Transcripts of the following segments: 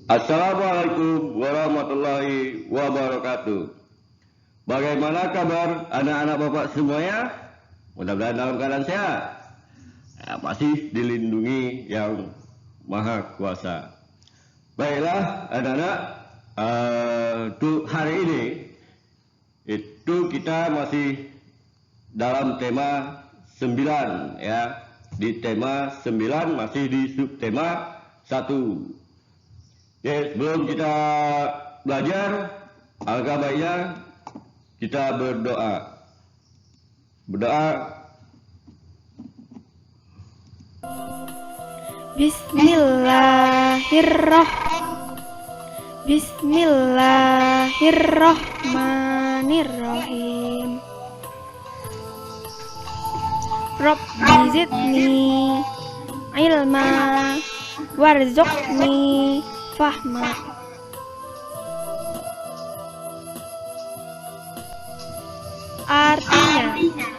Assalamualaikum warahmatullahi wabarakatuh. Bagaimana kabar anak-anak Bapak semuanya? Mudah-mudahan dalam keadaan sehat. Ya, masih dilindungi yang Maha Kuasa. Baiklah anak-anak, untuk hari ini itu kita masih dalam tema 9 ya. Di tema 9 masih di subtema 1. Oke, sebelum kita belajar, alangkah baiknya kita berdoa. Bismillahirrahmanirrahim. Rabbi zidni ilma warzuqni fahma. Artinya,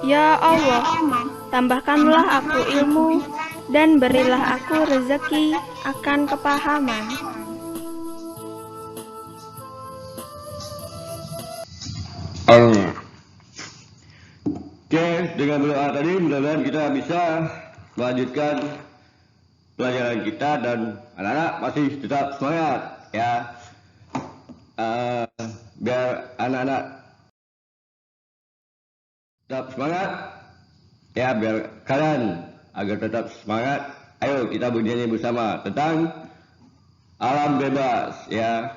ya Allah, tambahkanlah aku ilmu dan berilah aku rezeki akan kepahaman. Oke, dengan berdoa tadi mudah-mudahan kita bisa melanjutkan pelajaran kita dan anak-anak masih tetap semangat ya. Biar anak-anak tetap semangat ya, biar kalian agar tetap semangat. Ayo kita bernyanyi bersama tentang alam bebas ya.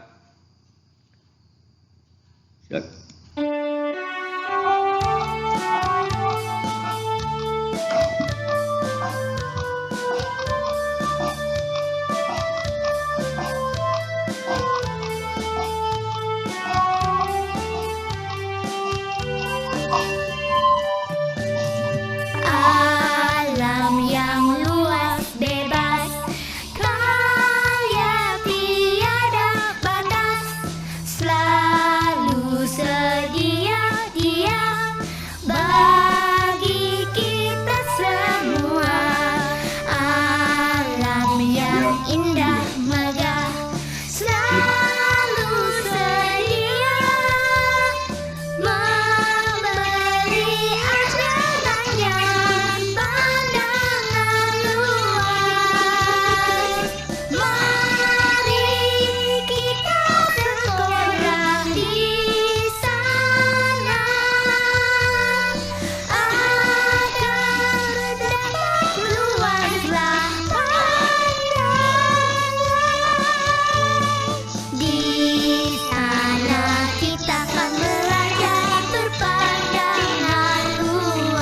Alam yang luas bebas, kaya tiada batas, selalu sedia dia bagi kita semua. Alam yang indah megah, selalu sedia memberi ajarannya, pandangan luas. Mari kita sekolah di sana agar dapat luaslah pandangan. Di sana kita akan belajar berpandangan luas.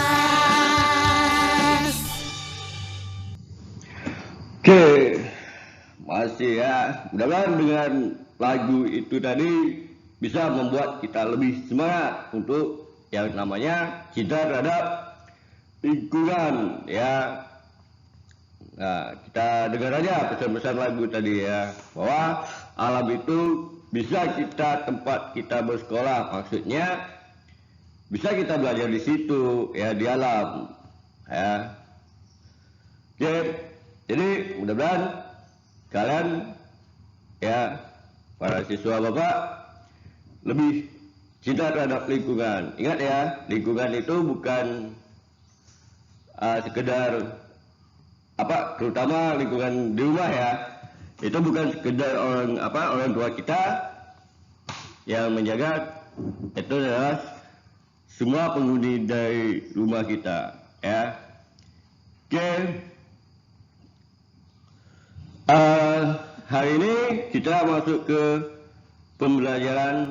Oke, masih ya. Mudah-mudahan dengan lagu itu tadi bisa membuat kita lebih semangat untuk yang namanya cinta terhadap lingkungan ya. Nah, kita dengar aja pesan-pesan lagu tadi ya, bahwa alam itu bisa tempat kita bersekolah, maksudnya bisa kita belajar di situ ya, di alam ya. Oke, jadi mudah-mudahan kalian ya, para siswa Bapak, lebih cinta terhadap lingkungan. Ingat ya, lingkungan itu bukan sekedar terutama lingkungan di rumah ya. Itu bukan sekedar orang tua kita yang menjaga, itu adalah semua penghuni dari rumah kita ya. Oke. Hari ini kita masuk ke pembelajaran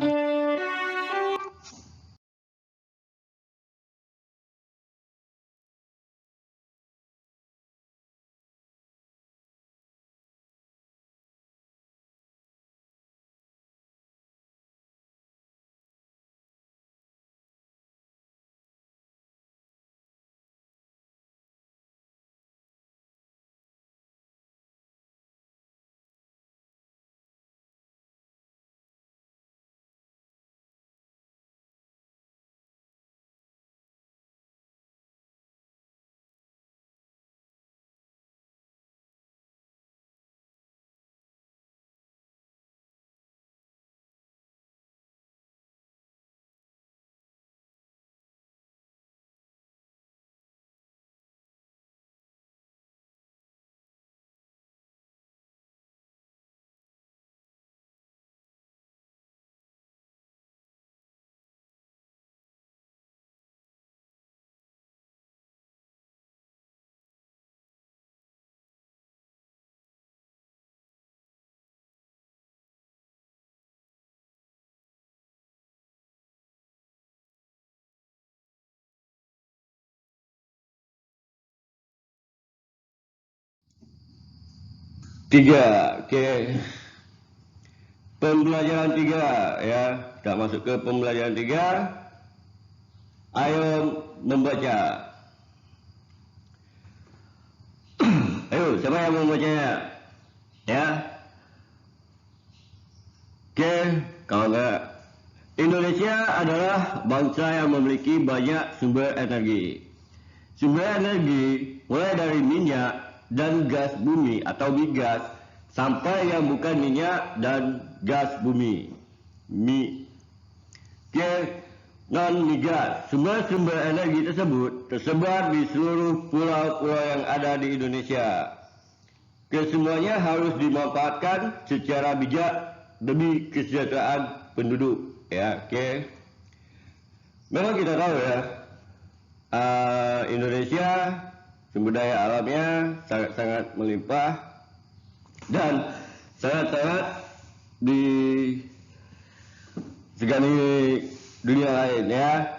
3. Oke. Pembelajaran 3 ya. Kita masuk ke pembelajaran 3. Ayo membaca. Ayo, siapa yang mau membacanya? Ya. Oke, kalau enggak, Indonesia adalah bangsa yang memiliki banyak sumber energi. Sumber energi mulai dari minyak dan gas bumi atau migas sampai yang bukan minyak dan gas bumi. Non-migas. Sumber-sumber energi tersebut tersebar di seluruh pulau-pulau yang ada di Indonesia. Kesemuanya harus dimanfaatkan secara bijak demi kesejahteraan penduduk. Ya, oke. Memang kita tahu ya, Indonesia sumber daya alamnya sangat-sangat melimpah dan sangat-sangat disegani dunia lain ya.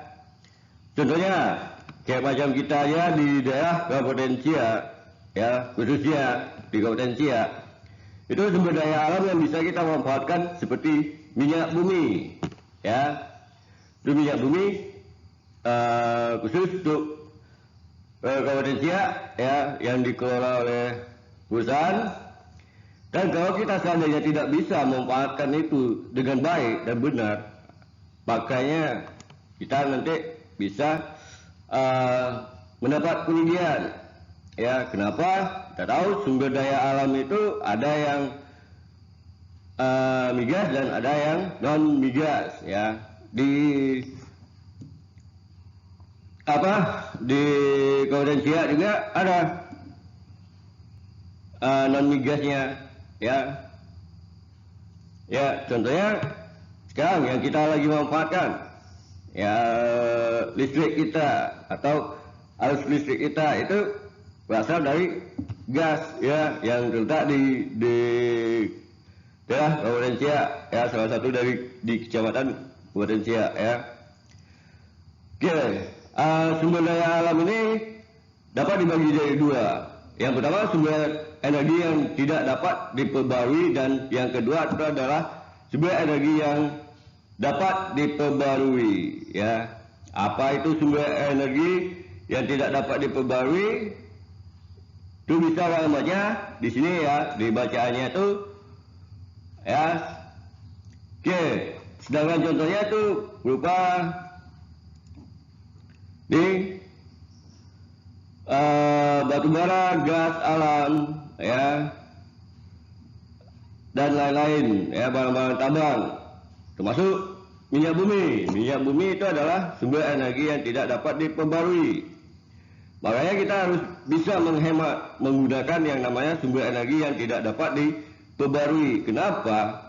Contohnya kayak macam kita ya di daerah Kabupaten Siak ya, khususnya di Kabupaten Siak, itu sumber daya alam yang bisa kita manfaatkan seperti minyak bumi ya. Itu minyak bumi khusus untuk Kabupaten Siak ya, yang dikelola oleh perusahaan. Dan kalau kita seandainya tidak bisa memanfaatkan itu dengan baik dan benar, makanya kita nanti bisa mendapat kerugian. Ya, kenapa? Kita tahu sumber daya alam itu ada yang migas dan ada yang non migas ya. Di Kabupaten Siak juga ada non migasnya ya. Ya, contohnya sekarang yang kita lagi manfaatkan ya, listrik kita atau arus listrik kita itu berasal dari gas ya, yang terletak di daerah Kabupaten Siak ya, salah satu di kecamatan Kabupaten Siak ya. Oke, sumber daya alam ini dapat dibagi jadi dua. Yang pertama sumber energi yang tidak dapat diperbarui, dan yang kedua itu adalah sumber energi yang dapat diperbarui ya. Apa itu sumber energi yang tidak dapat diperbarui? Itu bisa alamatnya di sini ya, di bacaannya itu ya. Oke, sedangkan contohnya itu berupa di batu bara, gas alam ya, dan lain-lain ya, barang-barang tambang, termasuk minyak bumi. Minyak bumi itu adalah sumber energi yang tidak dapat diperbarui. Makanya kita harus bisa menghemat menggunakan yang namanya sumber energi yang tidak dapat diperbarui. Kenapa?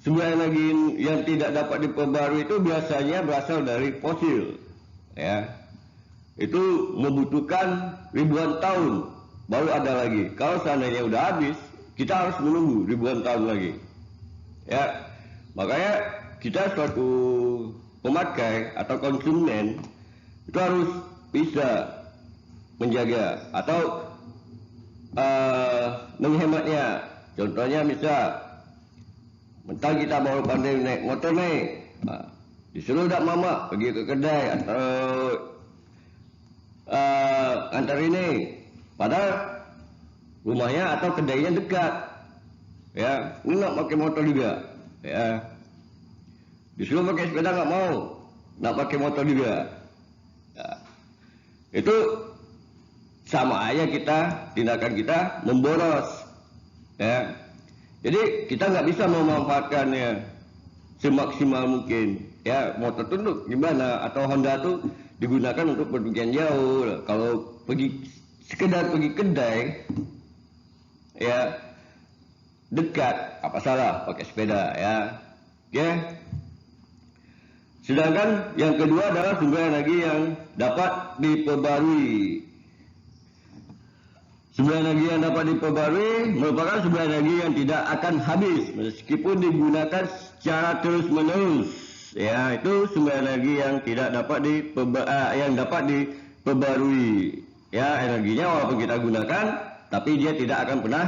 Sumber energi yang tidak dapat diperbarui itu biasanya berasal dari fosil ya. Itu membutuhkan ribuan tahun baru ada lagi. Kalau seandainya udah habis, kita harus menunggu ribuan tahun lagi ya. Makanya kita suatu pemakai atau konsumen itu harus bisa menjaga atau menghematnya. Contohnya misal mentang kita baru pandai naik motor nih, disuruh dak mama pergi ke kedai atau antar ini, padahal rumahnya atau kedainya dekat ya. Ini nak pakai motor juga ya, disuruh pakai sepeda nggak mau, nak pakai motor juga ya. Itu sama aja tindakan kita memboros ya. Jadi kita nggak bisa memanfaatkannya semaksimal mungkin ya. Motor tunduk gimana, atau Honda tuh digunakan untuk pergian jauh. Kalau sekedar pergi kedai ya dekat, apa salah pakai sepeda ya. Oke. Sedangkan yang kedua adalah sumber energi yang dapat diperbarui. Sumber energi yang dapat diperbarui merupakan sumber energi yang tidak akan habis meskipun digunakan secara terus-menerus. Ya, itu sumber energi yang tidak dapat diperbarui. Ya, energinya walaupun kita gunakan tapi dia tidak akan pernah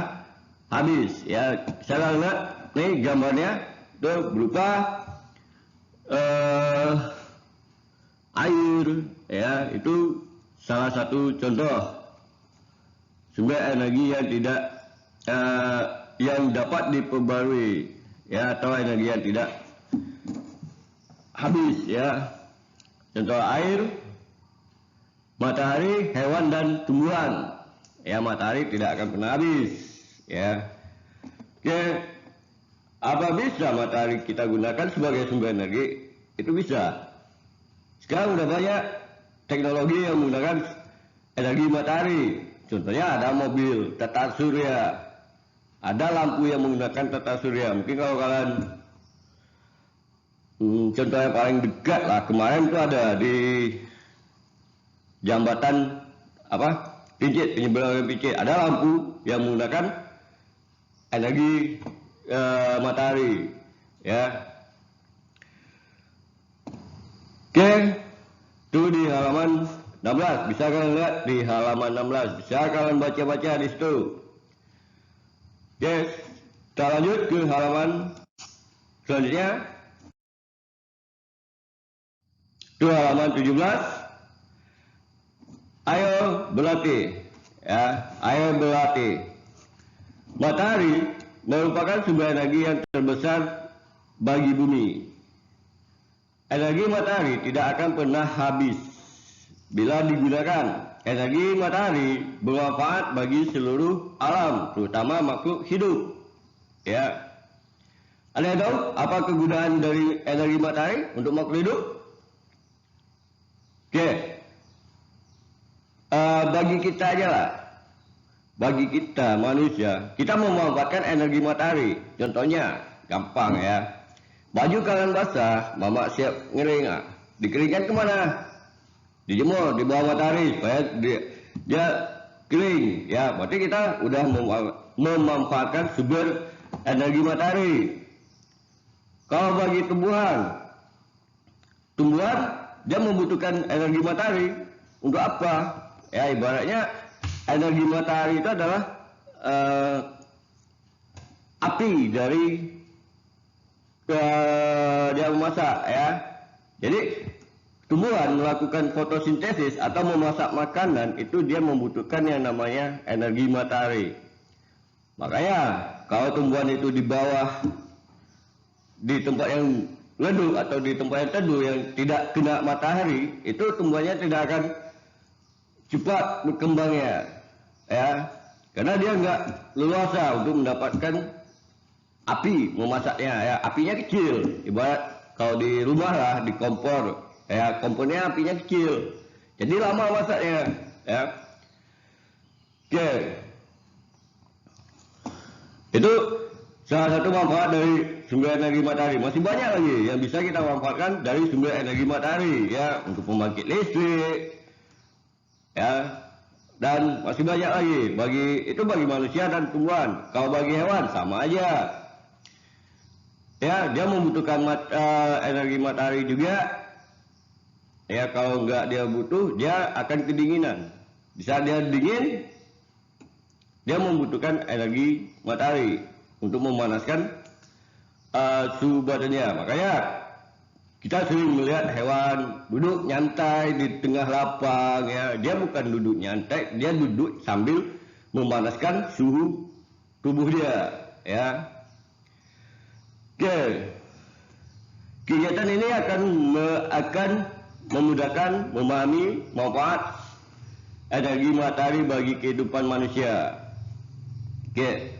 habis. Ya, saya lihat nih gambarnya itu berupa air, ya, itu salah satu contoh sumber energi yang tidak yang dapat diperbarui, ya, atau energi yang tidak habis, ya. Contoh air, matahari, hewan dan tumbuhan. Ya, matahari tidak akan pernah habis, ya. Oke, apa bisa matahari kita gunakan sebagai sumber energi? Itu bisa. Sekarang udah banyak teknologi yang menggunakan energi matahari. Contohnya ada mobil tata surya, ada lampu yang menggunakan tata surya. Mungkin kalau kalian contoh yang paling dekat lah, kemarin itu ada di jambatan Pincit, penyeberangan Pincit, ada lampu yang menggunakan energi matahari, ya. Oke, itu di halaman 16, bisa kalian lihat di halaman 16, bisa kalian baca-baca di situ. Oke, kita lanjut ke halaman selanjutnya. Itu halaman 17. Ayo berlatih, ya, ayo berlatih. Matahari merupakan sumber energi yang terbesar bagi bumi. Energi matahari tidak akan pernah habis bila digunakan. Energi matahari bermanfaat bagi seluruh alam, terutama makhluk hidup. Ya. Ada yang tahu apa kegunaan dari energi matahari untuk makhluk hidup? Oke. Bagi kita aja lah. Bagi kita manusia, kita memanfaatkan energi matahari. Contohnya, gampang ya. Baju kalian basah, mama siap ngering. Dikeringkan kemana? Dijemur di bawah matahari supaya dia kering. Ya, berarti kita udah memanfaatkan sumber energi matahari. Kalau bagi tumbuhan dia membutuhkan energi matahari untuk apa? Ya, ibaratnya energi matahari itu adalah api dari dia memasak, ya. Jadi tumbuhan melakukan fotosintesis atau memasak makanan itu dia membutuhkan yang namanya energi matahari. Makanya kalau tumbuhan itu di bawah, di tempat yang redup atau di tempat yang teduh yang tidak kena matahari, itu tumbuhannya tidak akan cepat berkembangnya, ya, karena dia nggak leluasa untuk mendapatkan api memasaknya, ya. Apinya kecil, ibarat kalau di rumah lah, di kompor, ya, kompornya apinya kecil, jadi lama masaknya, ya. Oke, itu salah satu manfaat dari sumber energi matahari. Masih banyak lagi yang bisa kita manfaatkan dari sumber energi matahari, ya, untuk pembangkit listrik, ya, dan masih banyak lagi. Bagi manusia dan tumbuhan. Kalau bagi hewan sama aja, ya, dia membutuhkan energi matahari juga, ya. Kalau nggak dia butuh, dia akan kedinginan. Bisa dia dingin, dia membutuhkan energi matahari untuk memanaskan suhu badannya. Makanya kita sering melihat hewan duduk nyantai di tengah lapang, ya. Dia bukan duduk nyantai, dia duduk sambil memanaskan suhu tubuh dia, ya. Oke. Kegiatan ini akan memudahkan memahami manfaat energi matahari bagi kehidupan manusia. Oke.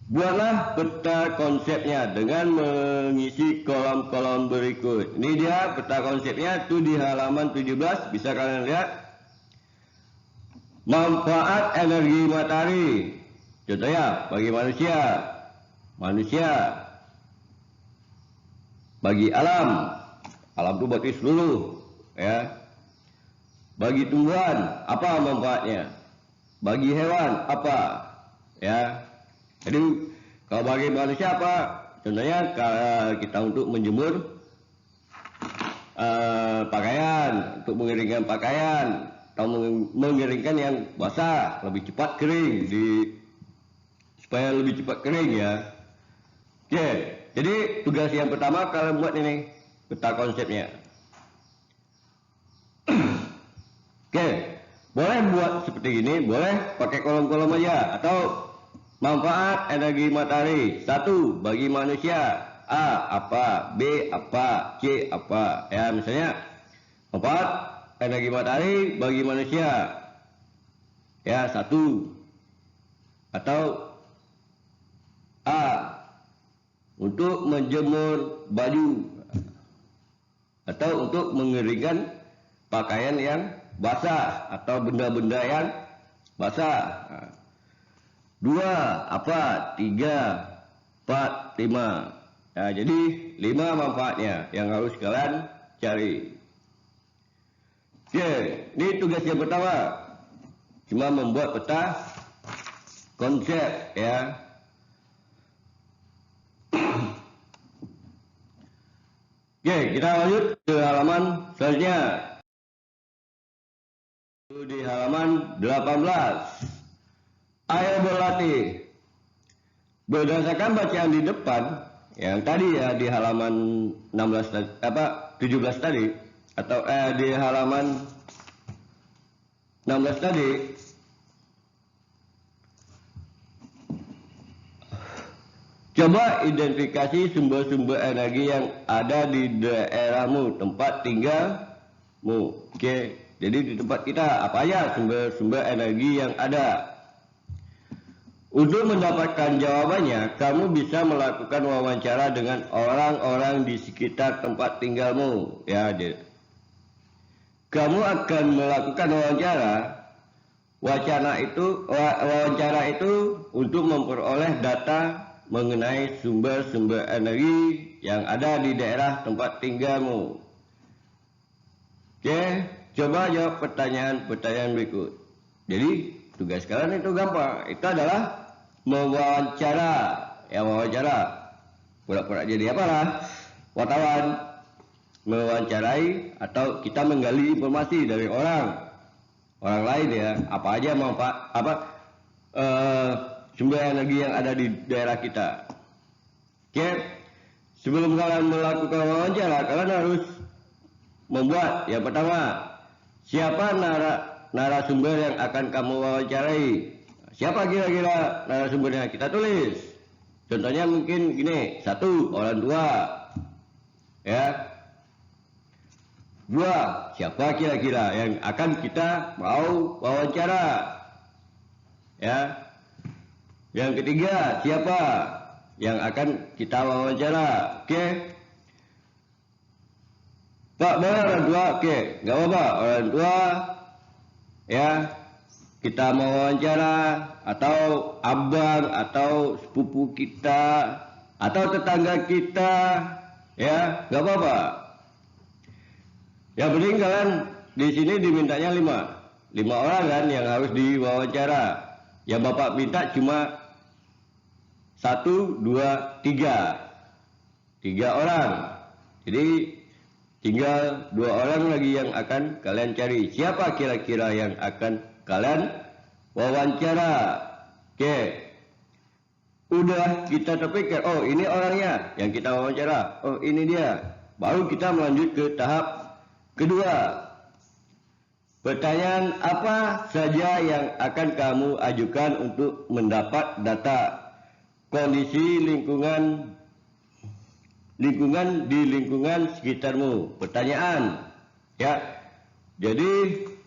Buatlah peta konsepnya dengan mengisi kolom-kolom berikut. Ini dia peta konsepnya, itu di halaman 17, bisa kalian lihat. Manfaat energi matahari. Contohnya bagi manusia, bagi alam itu berarti seluruh, ya. Bagi tumbuhan, apa manfaatnya? Bagi hewan, apa? Ya. Jadi kalau bagi manusia apa? Contohnya kita untuk menjemur pakaian, untuk mengeringkan pakaian, atau mengeringkan yang basah, lebih cepat kering, supaya lebih cepat kering ya. Oke, jadi tugas yang pertama kalian buat ini peta konsepnya. Oke, boleh buat seperti ini, boleh pakai kolom-kolom aja, atau manfaat energi matahari. 1 bagi manusia, A apa, B apa, C apa. Ya, misalnya manfaat energi matahari bagi manusia. Ya, 1. Atau A untuk menjemur baju, atau untuk mengeringkan pakaian yang basah atau benda-benda yang basah. 2 apa, 3, 4, 5. Nah, jadi 5 manfaatnya yang harus kalian cari. Oke, ini tugas yang pertama. Cuma membuat peta konsep ya. Oke, kita lanjut ke halaman selanjutnya. Di halaman 18. Ayo berlatih. Berdasarkan bacaan di depan yang tadi ya, di halaman 17 tadi, atau di halaman 16 tadi, coba identifikasi sumber-sumber energi yang ada di daerahmu, tempat tinggalmu. Oke, jadi di tempat kita apa aja sumber-sumber energi yang ada. Untuk mendapatkan jawabannya, kamu bisa melakukan wawancara dengan orang-orang di sekitar tempat tinggalmu. Ya, kamu akan melakukan wawancara itu untuk memperoleh data mengenai sumber-sumber energi yang ada di daerah tempat tinggalmu. Oke, coba jawab pertanyaan-pertanyaan berikut. Jadi, tugas kalian itu gampang. Itu adalah mewawancara. Pura-pura jadi apalah? Wartawan. Mewawancarai atau kita menggali informasi dari orang lain ya. Apa aja manfaat, sumber energi yang ada di daerah kita. Oke, sebelum kalian melakukan wawancara, kalian harus membuat yang pertama, siapa narasumber yang akan kamu wawancarai. Siapa kira-kira narasumbernya? Kita tulis. Contohnya mungkin gini, 1 orang tua, ya. 2 siapa kira-kira yang akan kita mau wawancara, ya. Yang ketiga, siapa yang akan kita wawancara? Oke. Pak, boleh orang tua? Oke, nggak apa-apa. Orang tua, ya, kita mau wawancara, atau abang, atau sepupu kita, atau tetangga kita, ya, nggak apa-apa. Yang penting kalian di sini dimintanya 5 orang kan yang harus diwawancara. Yang bapak minta cuma 1, 2, 3 orang. Jadi tinggal 2 orang lagi yang akan kalian cari. Siapa kira-kira yang akan kalian wawancara? Oke, udah kita terpikir, oh ini orangnya yang kita wawancara, oh ini dia. Baru kita melanjut ke tahap kedua. Pertanyaan apa saja yang akan kamu ajukan untuk mendapat data kondisi lingkungan di lingkungan sekitarmu. Pertanyaan, ya. Jadi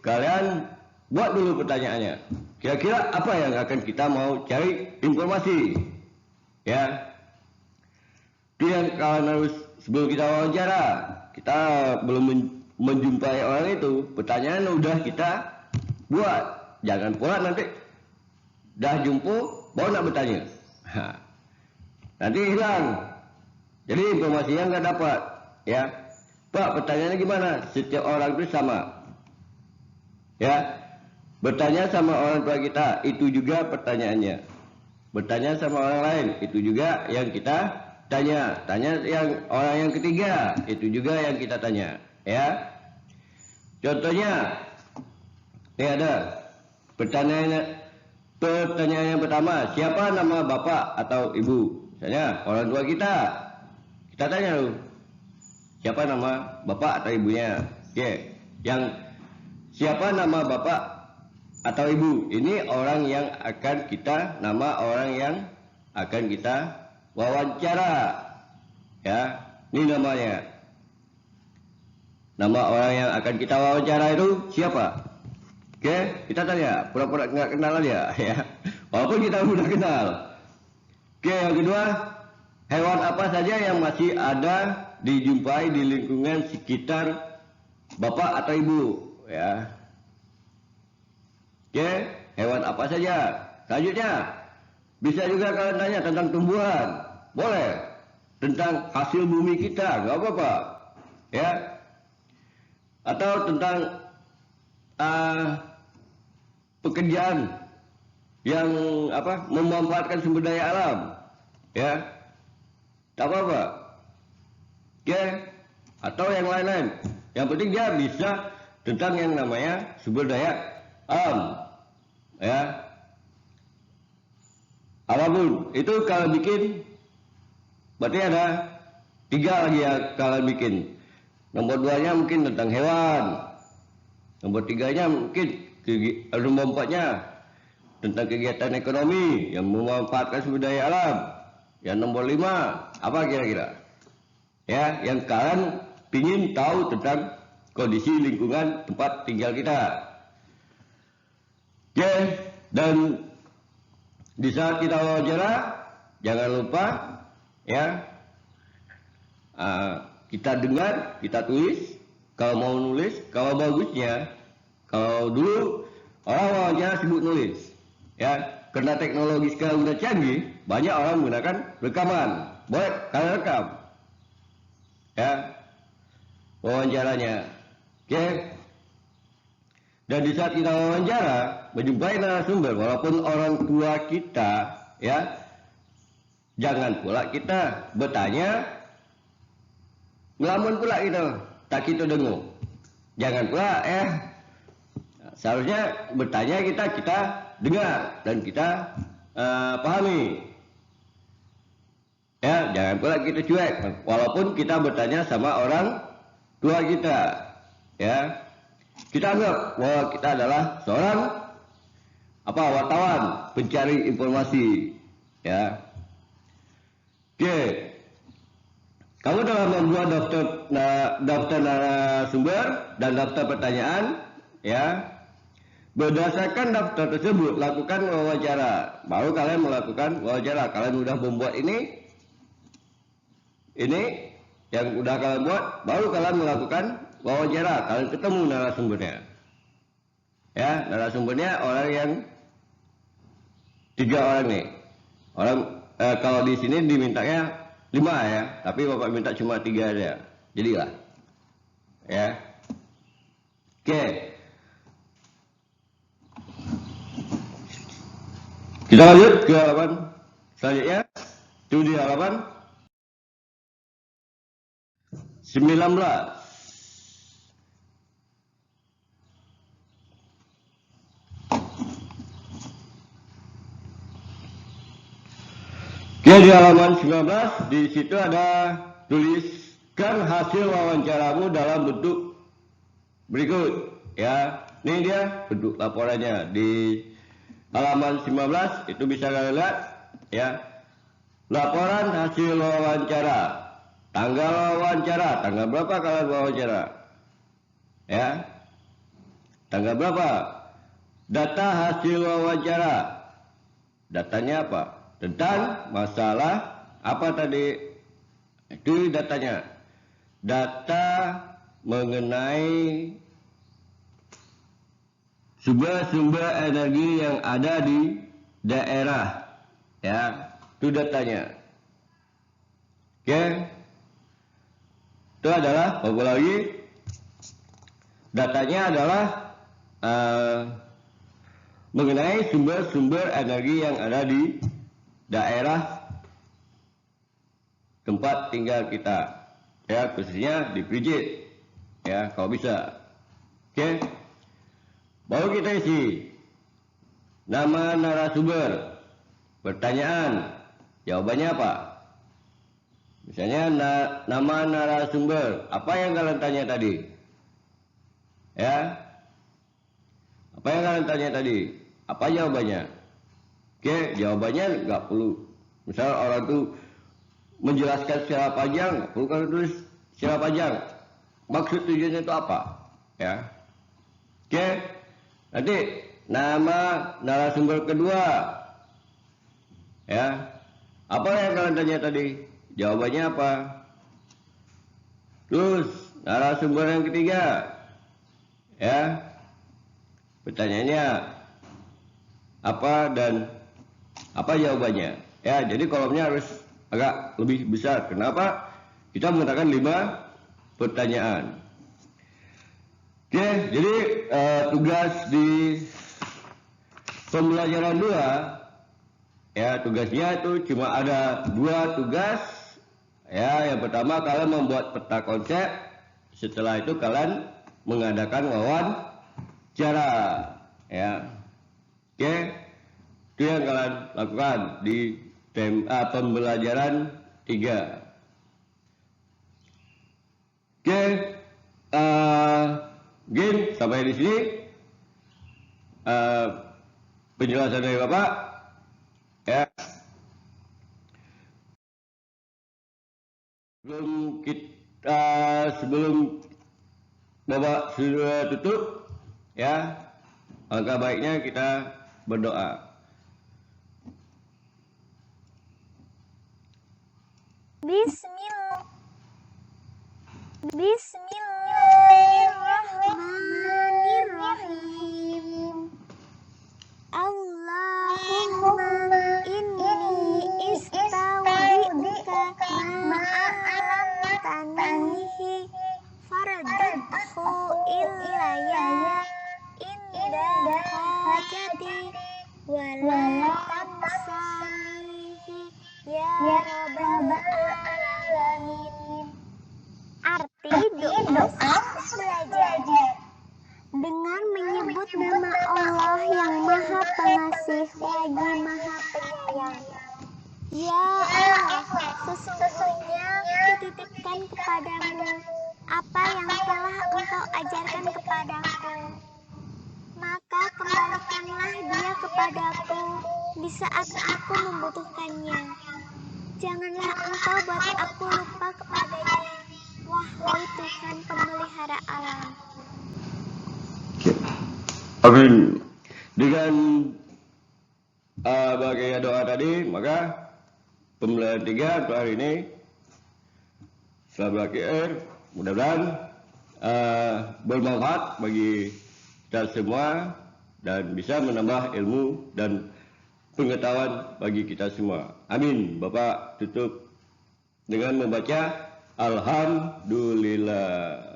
kalian buat dulu pertanyaannya. Kira-kira apa yang akan kita mau cari informasi, ya. Itu yang kalian harus, sebelum kita wawancara, kita belum menjumpai orang itu, pertanyaan udah kita buat. Jangan pula nanti dah jumpa baru nak bertanya. Nanti hilang. Jadi informasinya nggak dapat, ya. Pak, pertanyaannya gimana? Setiap orang itu sama, ya. Bertanya sama orang tua kita, itu juga pertanyaannya. Bertanya sama orang lain, itu juga yang kita tanya. Tanya yang orang yang ketiga, itu juga yang kita tanya, ya. Contohnya, Ini ada pertanyaan yang pertama, siapa nama bapak atau ibu? Misalnya orang tua kita tanya dulu, siapa nama bapak atau ibunya? Oke, yang siapa nama bapak atau ibu? Ini orang yang akan kita, nama orang yang akan kita wawancara. Ya, ini namanya. Nama orang yang akan kita wawancara itu siapa? Oke, kita tanya, pura-pura nggak kenal aja ya. Walaupun kita sudah kenal. Oke, yang kedua, hewan apa saja yang masih ada dijumpai di lingkungan sekitar bapak atau ibu, ya. Oke, hewan apa saja? Selanjutnya, bisa juga kalian tanya tentang tumbuhan, boleh. Tentang hasil bumi kita, nggak apa-apa, ya. Atau tentang pekerjaan yang memanfaatkan sumber daya alam, ya, tak apa-apa, oke, atau yang lain-lain. Yang penting dia bisa tentang yang namanya sumber daya alam, ya. Apapun itu kalau bikin, berarti ada 3 lagi yang kalian bikin. Nomor 2-nya mungkin tentang hewan. Nomor 3-nya mungkin, nomor 4-nya tentang kegiatan ekonomi yang memanfaatkan sumber daya alam. Yang nomor 5, apa kira-kira? Ya, yang kalian ingin tahu tentang kondisi lingkungan tempat tinggal kita. Oke, dan di saat kita wawancara, jangan lupa ya, kita dengar, kita tulis. Kalau mau nulis, kalau bagusnya, kalau dulu orang wawancara sibuk nulis, ya, karena teknologi sekarang udah canggih, banyak orang menggunakan rekaman. Boleh kalian rekam, ya, wawancaranya, oke. Dan di saat kita wawancara, menjumpai narasumber, walaupun orang tua kita, ya, jangan pula kita bertanya, ngelamun pula gitu, tak kita dengar. Jangan pula, seharusnya bertanya kita dengar dan kita pahami. Ya, jangan pula kita cuek, walaupun kita bertanya sama orang tua kita, ya. Kita anggap bahwa kita adalah seorang wartawan, pencari informasi, ya. Oke. Kamu dalam membuat daftar narasumber dan daftar pertanyaan, ya. Berdasarkan daftar tersebut, lakukan wawancara. Baru kalian melakukan wawancara. Kalian sudah membuat ini yang sudah kalian buat, baru kalian melakukan wawancara. Kalian ketemu narasumbernya. Ya, narasumbernya orang yang 3 orang nih. Kalau di sini dimintanya 5 ya, tapi Bapak minta cuma 3 aja. Jadilah. Ya. Oke. Kita lanjut ke halaman selanjutnya. Itu di halaman 19. Oke, di halaman 19, di situ ada tuliskan hasil wawancaramu dalam bentuk berikut. Ya, ini dia bentuk laporannya di halaman 19, itu bisa kalian lihat, ya. Laporan hasil wawancara, tanggal wawancara, tanggal berapa kalian wawancara, ya, tanggal berapa, data hasil wawancara, datanya apa, tentang masalah apa tadi, itu datanya, data mengenai sumber-sumber energi yang ada di daerah, ya, itu datanya. Oke, itu adalah apa lagi, datanya adalah mengenai sumber-sumber energi yang ada di daerah tempat tinggal kita, ya, khususnya di Prijit, ya, kalau bisa. Oke. Baru kita isi nama narasumber, pertanyaan, jawabannya apa? Misalnya nama narasumber, apa yang kalian tanya tadi? Ya, apa yang kalian tanya tadi? Apa jawabannya? Oke, jawabannya nggak perlu. Misal orang itu menjelaskan secara panjang, nggak perlu kalian tulis secara panjang. Maksud tujuannya itu apa? Ya, oke. Nanti nama narasumber kedua, ya. Apa yang kalian tanya tadi? Jawabannya apa? Terus narasumber yang ketiga, ya. Pertanyaannya apa dan apa jawabannya? Ya, jadi kolomnya harus agak lebih besar. Kenapa? Kita menggunakan 5 pertanyaan. Oke, jadi tugas di pembelajaran 2, ya tugasnya itu cuma ada 2 tugas. Ya, yang pertama kalian membuat peta konsep. Setelah itu kalian mengadakan wawancara. Ya, oke, itu yang kalian lakukan di pembelajaran 3. Oke, mungkin sampai di sini penjelasan dari Bapak. Ya, sebelum Bapak sudah tutup, ya, alangkah baiknya kita berdoa. Bismillahirrahmanirrahim. Allahumma inni istaudi'uka ma'alamtanihi faradduhu ilayya inda hajati wala tansanihi ya rabbal alamin. Arti doa belajar dengan menyebut nama Allah yang Maha Pengasih lagi Maha Penyayang. Ya Allah, sesungguhnya kutitipkan kepadamu apa yang telah Engkau ajarkan kepadaku. Maka kembalikanlah dia kepadaku di saat aku membutuhkannya. Janganlah Engkau buat aku lupa kepadanya, wahai Tuhan pemelihara alam. Amin. Dengan bagai doa tadi, maka pembelajaran 3 untuk hari ini setelah berakhir, mudah-mudahan bermanfaat bagi kita semua dan bisa menambah ilmu dan pengetahuan bagi kita semua. Amin. Bapak tutup dengan membaca Alhamdulillah.